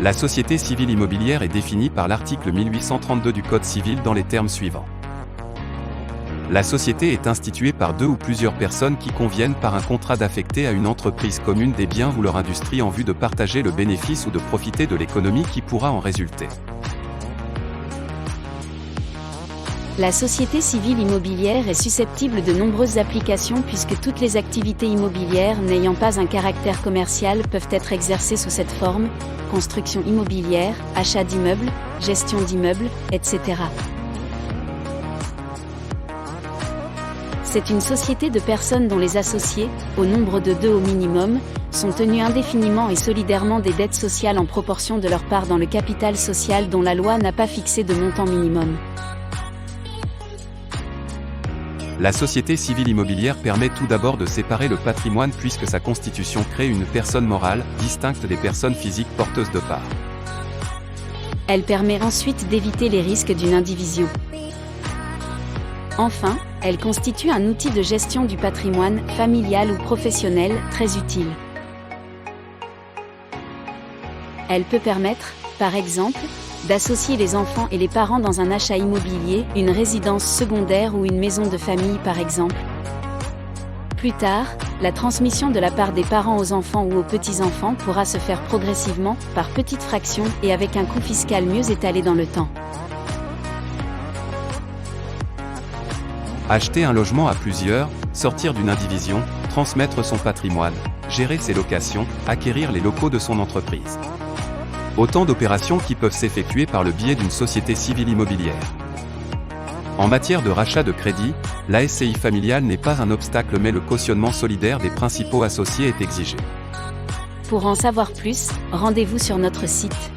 La société civile immobilière est définie par l'article 1832 du Code civil dans les termes suivants. La société est instituée par deux ou plusieurs personnes qui conviennent par un contrat d'affecter à une entreprise commune des biens ou leur industrie en vue de partager le bénéfice ou de profiter de l'économie qui pourra en résulter. La société civile immobilière est susceptible de nombreuses applications puisque toutes les activités immobilières n'ayant pas un caractère commercial peuvent être exercées sous cette forme, construction immobilière, achat d'immeubles, gestion d'immeubles, etc. C'est une société de personnes dont les associés, au nombre de 2 au minimum, sont tenus indéfiniment et solidairement des dettes sociales en proportion de leur part dans le capital social dont la loi n'a pas fixé de montant minimum. La société civile immobilière permet tout d'abord de séparer le patrimoine puisque sa constitution crée une personne morale, distincte des personnes physiques porteuses de parts. Elle permet ensuite d'éviter les risques d'une indivision. Enfin, elle constitue un outil de gestion du patrimoine, familial ou professionnel, très utile. Elle peut permettre, par exemple, d'associer les enfants et les parents dans un achat immobilier, une résidence secondaire ou une maison de famille par exemple. Plus tard, la transmission de la part des parents aux enfants ou aux petits-enfants pourra se faire progressivement, par petites fractions et avec un coût fiscal mieux étalé dans le temps. Acheter un logement à plusieurs, sortir d'une indivision, transmettre son patrimoine, gérer ses locations, acquérir les locaux de son entreprise. Autant d'opérations qui peuvent s'effectuer par le biais d'une société civile immobilière. En matière de rachat de crédit, la SCI familiale n'est pas un obstacle mais le cautionnement solidaire des principaux associés est exigé. Pour en savoir plus, rendez-vous sur notre site.